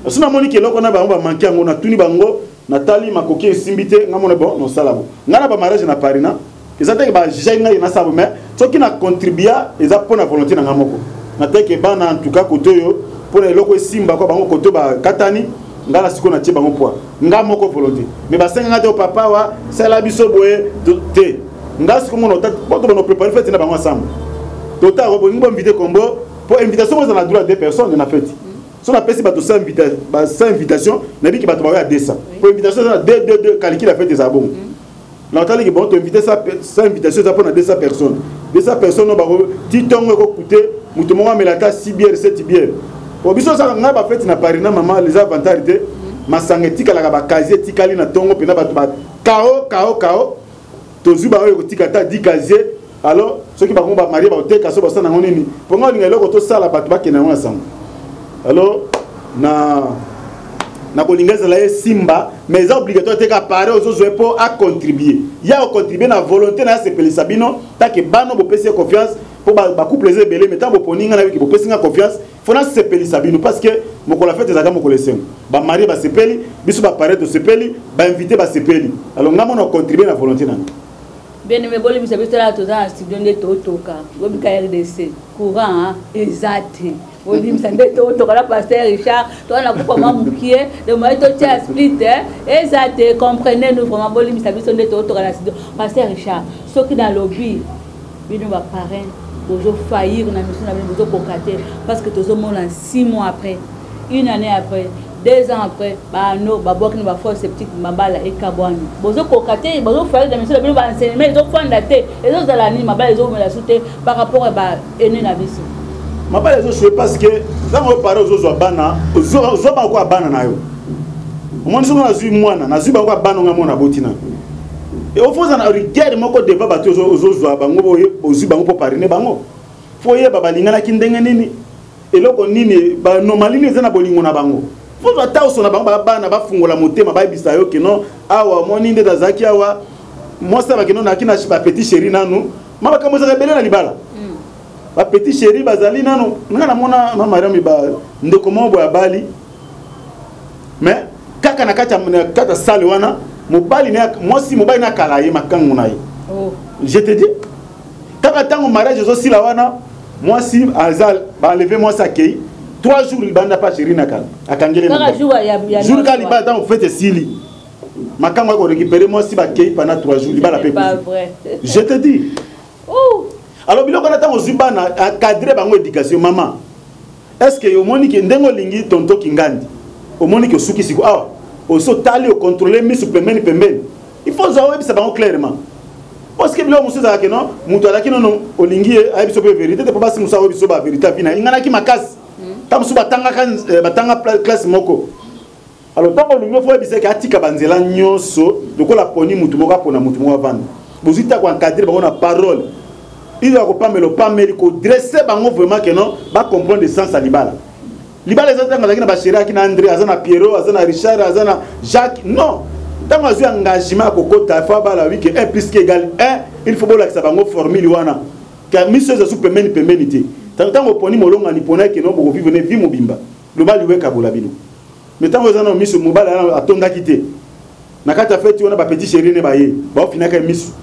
A: suna moni ke loko na ba manki ngo na tuni bango natali makoki simbité nga mona bon non sala bon ngana ba mariage na parina ezateke ba jenga ina sabo mais ceux qui n'a contribué eza pour la volonté na ngamoko nateke bana en tout cas côté yo pour les loko simba ko bango côté ba katani ngala siko na tie bango poa ngamoko volonté mais ba senga ngate papa wa sala biso boye te ngas ko mono ta pour to préparer fête na bango ensemble tota ko bongo inviter combo pour invitation aux droit des personnes na fête son appelle si ba to sans invitation na bi ki ba to ba 200 pour invitation de calculer la fête des abons. L'entendre que bon, tu invites ça invitation ça pour 200 personnes. 200 personnes, tu t'en coûter, tu m'as mis la tasse 6 bières, 7 bières. Pour biso ça nga ba fait na parina maman les avantages de ma sangetika la ba casier tikali na tongo pena ba kao to zuba ko tikata 10 casier alors ceux qui ba ba marier ba te kaso ba sana ngonini pour nga linga loko to sala ba ba kena ensemble. Alors na kolingeza la simba mais c'est obligatoire de parler aux autres pour à contribuer. Il y a contribuer na volonté na se peli sabino ta que bano bo pesi confiance pour ba couple les belé mais tant bo poninga na ki bo pesi confiance faut na se peli sabino parce que moko la fête ezaka moko lesengo ba marié ba se peli biso ba parler de se peli ba inviter ba se peli alors ngamo na contribuer na volonté na
F: bien aimé boli biso biso la toza studio de totoka gobi ka RDC courant exact. Oui, mais ça n'est pas le pasteur Richard. Toi, on a coupé ma moukier. Le moyen de te split. Et ça te comprenez nous vraiment. Bon, mais ça veut dire que pasteur Richard. Ceux qui dans le lobby, ils nous parrain. Ils ont failli. On a mis sur la maison pour cocater parce que tout le monde 6 mois après, 1 année après, 2 ans après, bah non, bah bon, qui nous va faire ces petites mabala et cabane. Ils ont cocaté. Ils ont failli dans la maison. Ils ont enseigné. Ils ont fait daté. Ils ont dans la nuit mabala. Ils ont mis la soute par rapport à bah ennemi na vie.
A: Ma pas les autres parce que quand on parle aux autres bana aux autres quoi bana na yo on dit na zui mwana na zui ba quoi bana ngamona botina et au fond ça na rigueur moko devant bato aux autres bango boye aux zui bango pour parler bango foye baba lingana kindenge nini et loko nini ba normaline zana bolingo na bango faut ata osona bango bana bafungola motema bayebisa yo ke non awa moni nde tazaki awa moi ça va que non nakina ba petit chéri nanu mama kamo za belé na libala ba petit chéri bazali nanu ngana mona mama Mariam ba ndeko mombo ya bali mais kaka na kata sale wana mobali na moi si mobali na kala ye makangu na ye je te dis kaka tango mariage zo sila wana moi si azal ba lever moi ça kei 3 jours il banda pas chéri na kala akangele na jour ka libala tango fête sili makangu ko récupérer moi si ba kei pendant 3 jours libala pe je te dis alors biloko na tango zibana cadrer bango éducation maman est-ce que yo moni ke ndengo lingi tonto kingandi au moni ke suki siko awa oso tali o contrôler mis pembeni pembeni il faut savoir ça bango clairement parce que bilo muso za ke non muto alaki non olingi ay biso pe vérité te papa si muso o biso ba vérité bina ingana ki makasi tam suba tanga kan batanga classe moko alors tant olingi faut biso ke atika banzela nyoso lokola poni mutu moko pona mutu moko vanda bozita ko encadrer bango na parole il va pas me le pas me ko dresser bango vraiment que non ba comprendre le sens à libala libala les autres ngazaki na bashira ki na André azana Pierrot azana Richard azana Jacques non dans un engagement ko kota fa bala wi que 1 plus que égal 1 il faut bola que ça bango formule wana ka mission za super pembenité tant ko poni molonga ni pona que non bo vivre ne vi mobimba le bali weka bola bino mais tant ozana mission mobala atonda kité na kata fête wana ba petit chéri ne ba ye ba finaka mission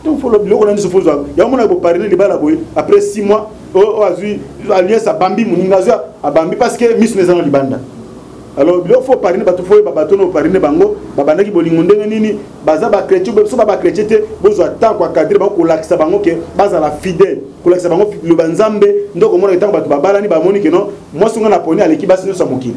A: donc faut le bloc on a dit faut ya mona bo parler libala boy après 6 mois o azui alliance a bambi muningazo a bambi parce que miss nezana libanda alors il faut parler bato faut bato no parler bango babanda ki bolingo ndenge nini baza ba chrétien so ba chrétien te bozo attend kwa cadre ba ko lakisa bango ke baza la fidèle ko lakisa bango le banzambe ndoko mona etango bato babala ni ba moni ke non moi songa na poni aleki basi no sa mokili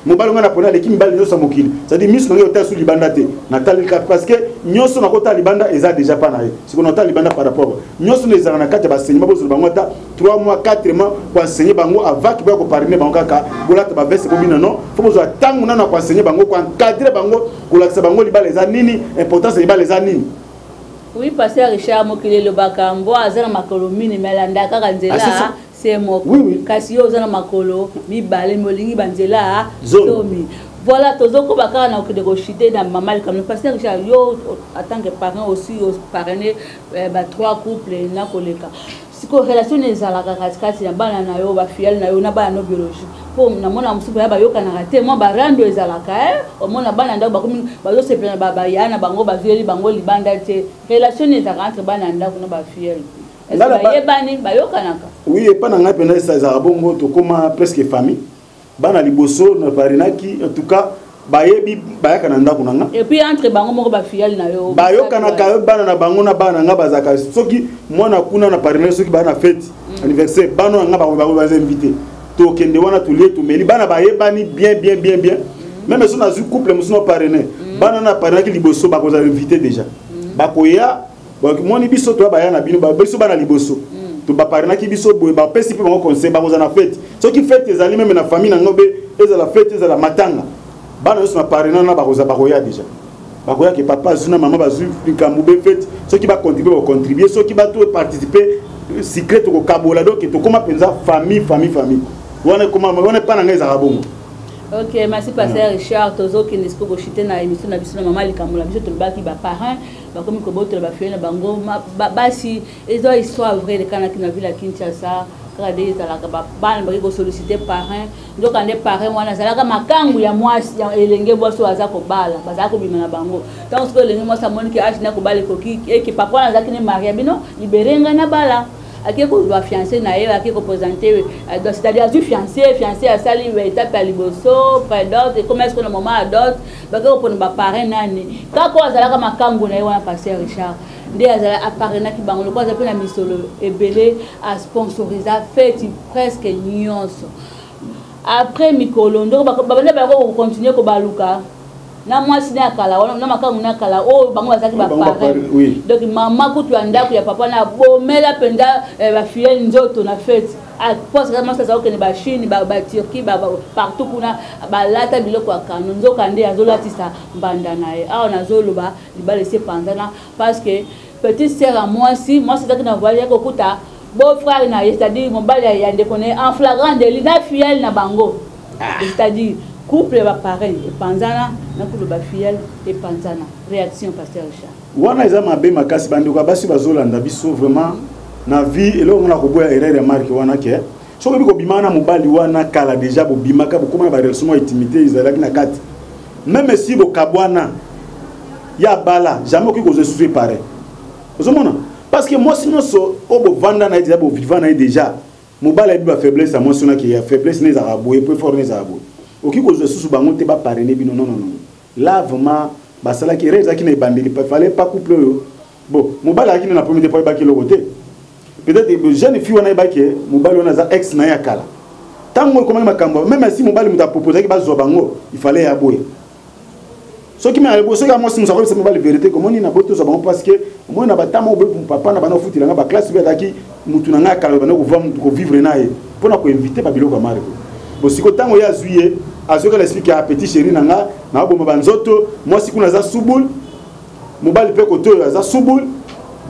A: mobali nga na pona aleki mibali no sa mokili ça dit miss no yo ta su libanda te na talika parce que nyoso na kota libanda eza déjà pas na ye c'est qu'on entend libanda par rapport nyoso ne zana na kata ba enseignement bozo bango ta 3 mois 4 mois pour enseigner bango avant que ba ko parler bango kaka bola ta ba verse ko bina non faut bozo tangu na ko enseigner bango ko encadrer bango ko lakisa bango libala eza nini importance libala eza nini.
F: Oui, pasteur Richard Mokile le bakambo azana makolo mini melanda kaka nzela c'est moko kasi yo zana makolo mi balé molingi banzela zomi voilà tozoko bakara na okide ko chiter na mamal comme pasteur Richard yo en tant que parent aussi parrainer ba 3 couples na koleka siko relation ezalaka katikati na bana na yo ba fiel na yo na bana no biologique po na mona musubu ya bayoka na rate mo ba rando ezalaka o mona bana ndako bakomi bazo sepela baba yana bango ba fieli bango libanda te relation ezalaka entre bana ndako na ba fiel yebani bayoka naka
A: oui et pas na ngapena ça za bongo to koma presque famille bana liboso na parinaki en tout cas bayebi bayaka na ndako nanga
F: et puis entre bango moko ba fiel na yo
A: bayoka na ka bana na bango na bana nga bazaka soki mwana kuna na pariner soki bana fête anniversaire bana nga ba invité to kende wana to le to meli bana bayebani bien même si on a un couple musuno parrainer bana na parinaki liboso ba ko za invité déjà ba koya moni biso to ba yana bino ba biso bana liboso to ba parrainaki biso boy ba pesi pe bango conseil ba ko za na fête soki fête ezali même na famille na ngobe ezala fête ezala matanga bana yo na parrainer na ba ko za ba koya déjà ba koya ke papa zuna maman ba zu kamube fête soki ba contribuer soki ba to participer secret ko kabola donc to koma penza famille wana koma wana pa na ngeza kabongo.
F: Ok, merci pasteur Richard tozo ki nesiko ko chiter na émission na biso na maman likamula biso to baki ba parrain ba komi ko boto ba fiena bango basi ezo histoire vraie de kana ki na ville à Kinshasa kade ezalaka ba bana ba ko solliciter parrain donc ande parrain wana zalaka makangu ya mwasi ya elenge boso aza ko bala baza ko bima na bango donc ce que elenge mwasi amoni ki age na ko bala ko ki papa na zaki ne maria bino liberenga na bala aki ko doit fiancé na ye aki ko présenter c'est-à-dire du fiancé à sali étape à liboso près d'autres et comment est-ce que le moment adopte ba ko pona ba parrain nani ka ko azalaka makangu na ye wana pasteur Richard nde azala apparena ki bango ko azapela na misolo ebele a sponsoriser fête presque nyonso après mikolo ndo ba bana ba ko continuer ko baluka na mwasi na kala na makangu na kala o bango bazaki ba parrain donc mama kutu andako ya papa na bomela penda ba fiel nzoto na fête a parce que mama ça okene ba Chine ba Turquie ba partout kuna ba lata biloko akano nzoka nde azolatisa mbanda nae a on azoloba libala laisser pendant parce que petite sœur à moi c'est na voyage ko kuta beau frère na c'est-à-dire mon bali ya ndeko ne en flagrant délit na fiel na bango c'est-à-dire couple va parrain et panzana na couple ba filleul et panzana réaction pasteur Richard
A: wana eza mabe makasi bandeko basi bazolanda biso vraiment na vie et là on a koboya erreur remarque wana ke soko biko bimana mobali wana kala déjà bo bimaka bo comment ba relation intimité izalaki na kati même si bo kabwana ya bala jamais ko se soucier pareil ozomona parce que moi sinon so obo vanda na déjà bo vivant na déjà mobali bi ba faiblesse moi sona ki ya faiblesse les arabes et peu fort les arabes oki ko se soucier bango te ba parrainer bino non là vraiment basala ki reza ki na bandeli il fallait pas couple bon mobali aki na premier point ba ki le côté peut-être jeune fille wana ba ki mobali wana za ex na ya kala tango comment makambo même si mobali muta proposer ki ba zo bango il fallait ya boye ce qui m'a répondu, c'est que moi, si nous avons la vérité, comme on est parce que moi, on a papa, on a foutu la classe, on a vivre pour nous inviter à Bilo Kamare. Bon, si quand on y a juillet, à ce que l'explique à petit chéri, nanga, na bon banzoto, moi si on a souboul, mobile peut côté à souboul,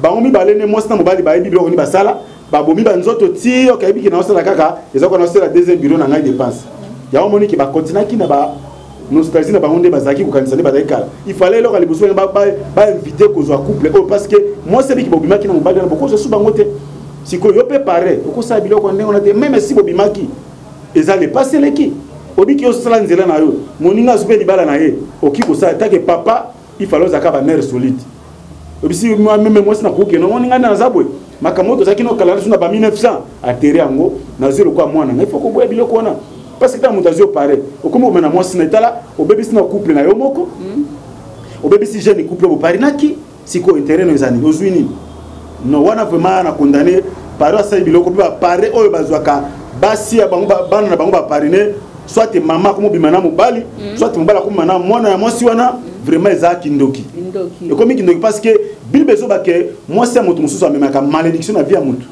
A: ba on mi balene moi c'est mobile ba biblo ni basala, ba bomi banzoto ti, ok, bi ki na osala kaka, ils ont commencé la deuxième bureau nanga dépense. Il y a un moment qui va continuer qui na ba nostalgie na bango nde bazaki ko kanisa ne bazaki kala il fallait leur aller besoin ba inviter ko zo couple parce que moi c'est lui qui bobimaki na mobali na boko so bango te siko yo pe pare ko sa biloko ndenge on a même si bobimaki ezale passer leki obiki yo sala nzela na yo moninga zupe libala na ye oki ko sa take papa il fallait zaka ba mère solide obisi moi même moi na ko ke no moninga na zabwe makamoto zaki no kala na ba 1900 atterri yango na zelo kwa mwana il faut ko boya biloko wana parce que dans mon tasio pareil au comment on a moi si n'est là au bébé si na couple na yo moko au bébé si jeune couple au paris naki si ko intérêt nos amis ozuini no wana vraiment na condamné par ça biloko ba pareil o bazwaka basi ya bango bana na bango ba pariner soit te maman comme bimana mobali soit te mobala comme mana mwana ya mwasi wana vraiment eza kindoki et comme kindoki parce que bil bezo ba ke mwasi ya mutu mususu amemaka malédiction na vie ya mutu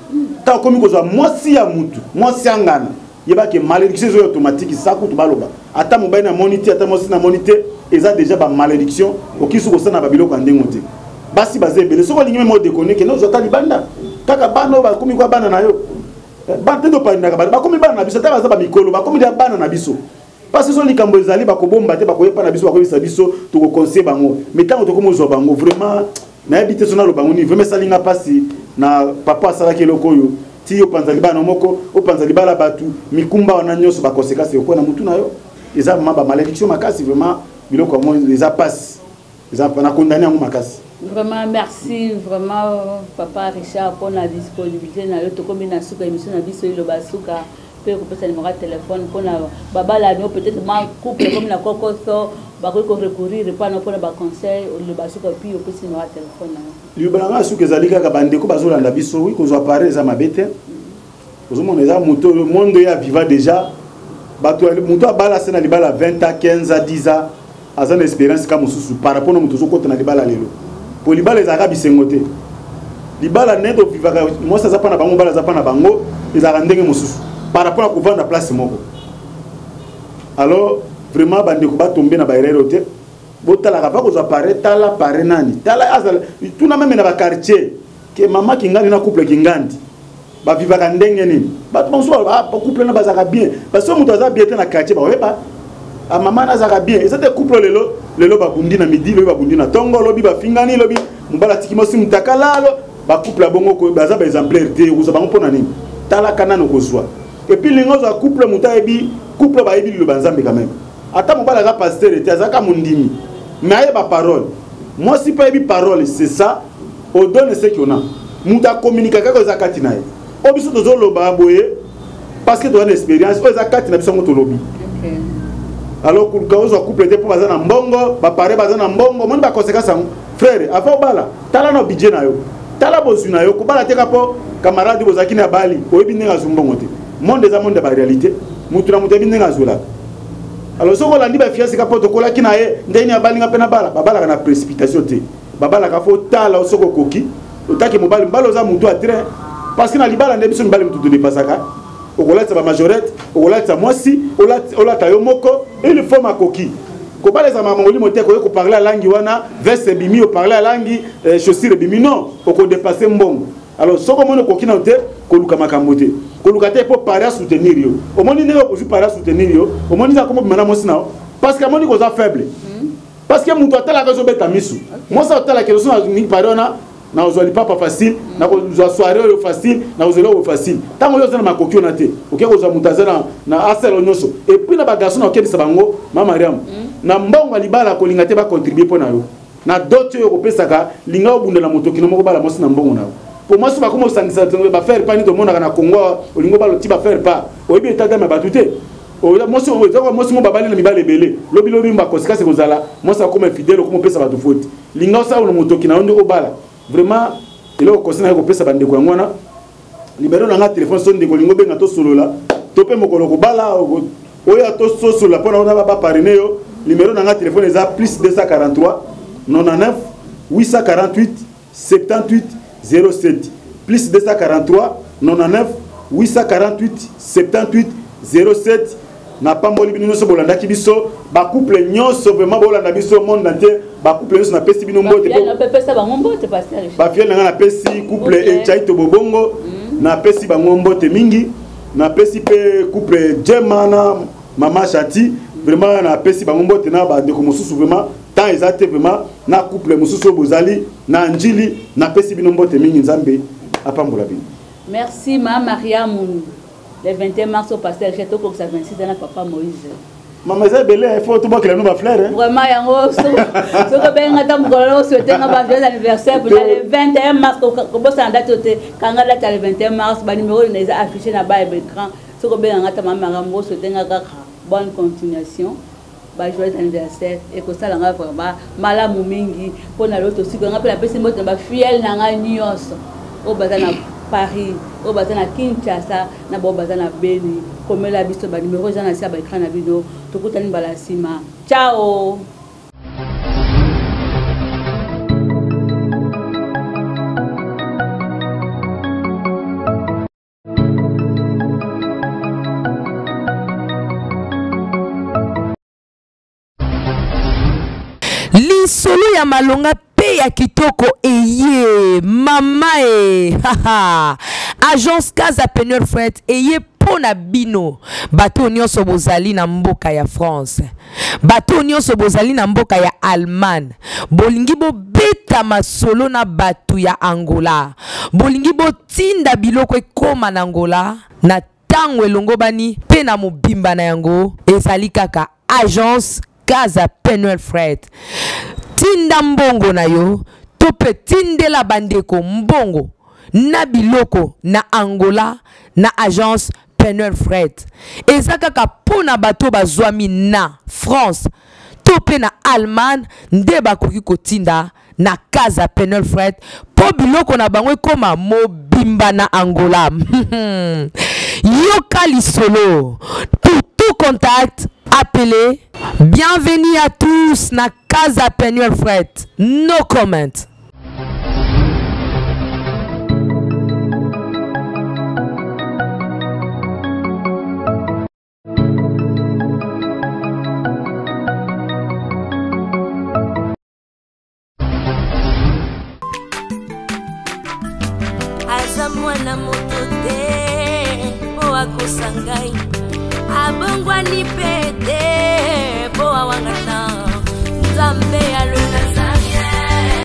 A: ta comme ko zo mwasi ya mutu mwasi angana yeba que malédiction automatique ça coûte baloba ata mobile na monité ata mosi na monité eza déjà ba malédiction okisu ko sana ba biloko ndengote basi bazé belé soko lingi mo déconner que nous otali banda kaka bano ba komi kwa bana na yo bante do pa ndaka ba komi bana na biso ta baza ba mikolo ba komi da bana na biso parce que so likambo ezali ba ko bomba te ba ko yepa na biso ba ko bisa biso to ko conseiller bango mais tant to ko mo zo bango vraiment na habité sona lo bango ni vraiment salinga pasi na papa sala ke lokoyo ti yo panza libana moko o panza libala batu mikumba wana nyoso ba conséquences yo na mutu na yo eza mamba malédiction makasi vraiment biloko mo les a passe eza na condamné en makasi
F: vraiment merci vraiment papa Richard pour la disponibilité na yo to combination ka émission na biso lo basuka pe ko pesa numéro de téléphone pour na baba la no peut-être ma couple comme la kokoso ba ko recourir pas no pour ba conseil le basuka puis au pesa numéro de téléphone na
A: yo balanga suka zalika ka bandeko bazolanda biso wi ko zo apparaît za mabete ozomona eza moto le monde ya viva déjà bato moto abala sena libala 20 ans 15 ans 10 ans azan expérience ka mususu par rapport na moto zo kota na libala lelo po libala ezaka bisengo te libala neto viva moi ça za pa na bango bala za pa na bango ezaka ndenge mususu par rapport à kovanda place moko alors vraiment bandeko ba tomber na ba erreur te botala ka ba ko zo apparaît tala pare nani tala azala tuna même na ba quartier que maman kingandi na couple kingandi ba viva ka ndenge nini ba bonso ba couple na bazaka bien parce que muto aza bien te na quartier ba weba a maman na zaka bien et ça te couple lelo ba bundi na midi lo ba bundi na tongo lobi ba fingani lobi mbala tikimo si mutakalalo ba couple bongo ko baza ba exemplaire te ko za bango pona nini tala kanano ko zwa et puis lingo za couple mutaebi couple ba ebi lo banzambe quand même ata mbala za pasteur te azaka mundimi mais aye ba parole moi si pas ebi parole c'est ça on donne ce qu'on a muta communiquer ka ko za kati nae obiso tozo loba boye parce que tu as une expérience o za kati na biso ngoto lobi alors pour que vous couple pour bazana mbongo ba pare bazana mbongo mon ba conséquence frère avant bala tala no budget na yo tala bosu na yo ko bala te kapo camarade bozaki na bali o bi nenga zumbongo te monde za monde ba réalité mutu na mutu bi nenga zula alors so ko landi ba fiance kapo to kola kina ye ndeni abali nga pena bala babala na précipitation te babala ka fo tala o soko koki otaki mobali mbalo za mutu a train parce que na libala ndebiso mbali mutu de pasaka okolata ba majorette okolata mwasi olata yo moko il faut makoki ko baleza mama ngoli moteko ko parler la langue wana veste bimi o parler la langue chaussure bimi non o ko dépasser mbongo alors soko mono koki na hotel ko luka makambote kolukate pour parer à soutenir yo omoni ne ko parer à soutenir yo omoni za comme mana mosina parce que amoni ko za faible parce que muto atala ka zo beta misu moi ça atala que so ni parer na ozali papa facile na ko zo soirée yo facile na ozali yo facile tango yo zana makokio na te oké ko zo mutazana na aselo nyoso et puis na bagaso na okedi sabango mama Mariam na mbongo libala ko linga te ba contribuer pona yo na d'autres yo ko pesaka linga obundela moto kino moko bala mosina mbongo na pour moi, c'est comme ça va faire pas ni tout le monde à Congo, au lingo balo ti va faire pas. Au bien état de batute. Moi c'est mon babali na mibale belé. Lobi mba kosika c'est kozala. Moi ça comme fidèle comme pesa ba tout faute. Linga ça o moto kina ndo ko bala. Vraiment il est kosina ko pesa bande ko ngwana. Libéro na téléphone son de ko lingo benga to solo la. Topé mokolo ko bala o ya to solo la pona ona ba parrainer yo. Numéro na téléphone eza plus 243 99 848 78 07 plus 243 99 848 78 07 na pamboli bino so bolanda ki biso ba couple nyonso vraiment bolanda biso monde entier ba couple nyonso na pesi bino mbote
F: na pesa ba ngombote pasteur
A: ba fiel na pesi couple e chaito bobongo na pesi ba ngombote mingi na pesi pe couple Jemana mama Chati vraiment na pesi ba ngombote na ba de ko mususu vraiment tant exacte vraiment na couple mususu bozali na njili na pesi bino mbote mingi nzambe apambola bino.
F: Merci ma Mariam le 21 mars au pasteur Cheto pour sa 26 ans papa Moïse.
A: Maman ça belé il faut tout ba que la nous fleur hein.
F: Vraiment yango so ko benga ta mugolo souhaiter nga joyeux anniversaire pour le 21 mars ko bossa date te kanga date le 21 mars ba numéro les affiché na ba écran so ko benga ta mama Mariam souhaiter nga bonne continuation. Ba joyeux anniversaire et que ça langa vraiment malamu mingi pona loto siko nga pela pesi moto ba fiel na nga nyonso o bazana Paris o bazana Kinshasa na bo bazana Beni komela biso ba numéro jana sia ba écran na bino tokutani bala sima ciao.
D: Lisolo ya malonga pe ya kitoko eye mama haha agence Casa Penel Fred eye pona bino bato nyonso bozali na mboka ya France bato nyonso bozali na mboka ya Allemagne bolingi bo beta masolo na bato ya Angola bolingi bo tinda biloko ekoma na Angola na tango elongo bani pe na mobimba na yango ezali kaka agence Casa Penel Fred tinda mbongo na yo tope tindela bandeko mbongo na biloko na Angola na agence Penel Fred ezaka kaka pona bato bazwami na France tope na Allemagne nde bakoki kotinda na Casa Penel Fred po biloko na bango ekoma mobimba na Angola yoka lisolo pour tout contact appelez. Bienvenue à tous na Casa Penel Fred. No comment.
B: Azamwana motote po akosangai abongwa ni pete po awangata Nzambe ya